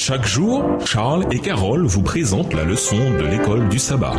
Chaque jour, Charles et Carole vous présentent la leçon de l'école du sabbat.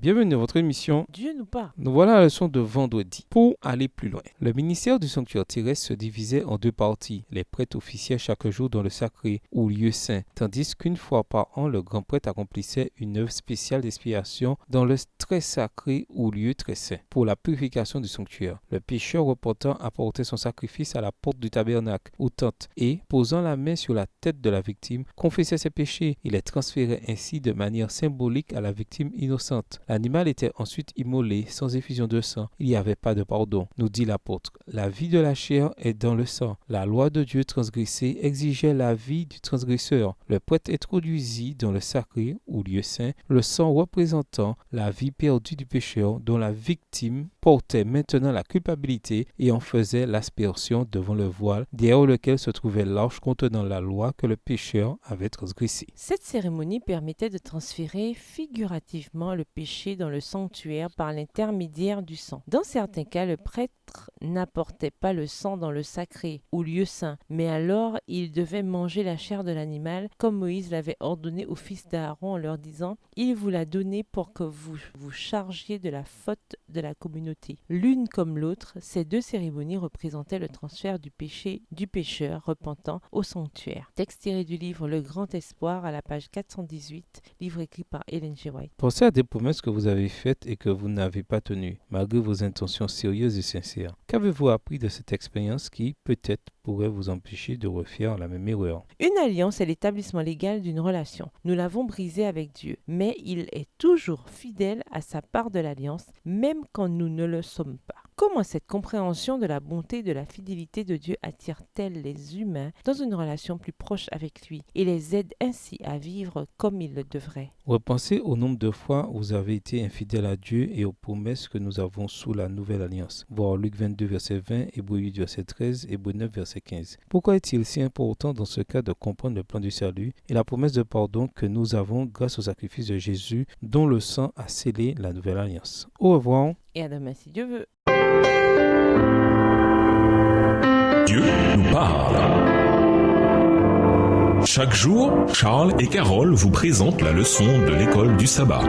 Bienvenue dans votre émission Dieu nous parle. Nous voilà à la leçon de vendredi. Pour aller plus loin, le ministère du sanctuaire terrestre se divisait en deux parties. Les prêtres officiaient chaque jour dans le sacré ou lieu saint, tandis qu'une fois par an, le grand prêtre accomplissait une œuvre spéciale d'expiation dans le très sacré ou lieu très saint, pour la purification du sanctuaire. Le pécheur repentant apportait son sacrifice à la porte du tabernacle ou tente et, posant la main sur la tête de la victime, confessait ses péchés et les transférait ainsi de manière symbolique à la victime innocente. L'animal était ensuite immolé, sans effusion de sang. Il n'y avait pas de pardon, nous dit l'apôtre. La vie de la chair est dans le sang. La loi de Dieu transgressée exigeait la vie du transgresseur. Le prêtre introduisit dans le sacré ou lieu saint le sang représentant la vie perdue du pécheur dont la victime portait maintenant la culpabilité et en faisait l'aspersion devant le voile derrière lequel se trouvait l'arche contenant la loi que le pécheur avait transgressée. Cette cérémonie permettait de transférer figurativement le péché dans le sanctuaire par l'intermédiaire du sang. Dans certains cas, le prêtre n'apportait pas le sang dans le sacré ou lieu saint, mais alors il devait manger la chair de l'animal comme Moïse l'avait ordonné aux fils d'Aaron en leur disant « Il vous l'a donné pour que vous vous chargiez de la faute de la communauté ». L'une comme l'autre, ces deux cérémonies représentaient le transfert du péché du pécheur repentant au sanctuaire. Texte tiré du livre Le Grand Espoir à la page 418, livre écrit par Ellen G. White. Pensez à des promesses que vous avez faites et que vous n'avez pas tenues, malgré vos intentions sérieuses et sincères. Qu'avez-vous appris de cette expérience qui, peut-être, pourrait vous empêcher de refaire la même erreur? Une alliance est l'établissement légal d'une relation. Nous l'avons brisée avec Dieu, mais il est toujours fidèle à sa part de l'alliance, même quand nous ne le sommes pas. Comment cette compréhension de la bonté et de la fidélité de Dieu attire-t-elle les humains dans une relation plus proche avec lui et les aide ainsi à vivre comme ils le devraient? Repensez au nombre de fois où vous avez été infidèle à Dieu et aux promesses que nous avons sous la nouvelle alliance. Voir Luc 22, verset 20, Hébreux 8, verset 13, Hébreux 9, verset 15. Pourquoi est-il si important dans ce cas de comprendre le plan du salut et la promesse de pardon que nous avons grâce au sacrifice de Jésus dont le sang a scellé la nouvelle alliance? Au revoir. Et à demain si Dieu veut. Dieu nous parle. Chaque jour, Charles et Carole vous présentent la leçon de l'école du sabbat.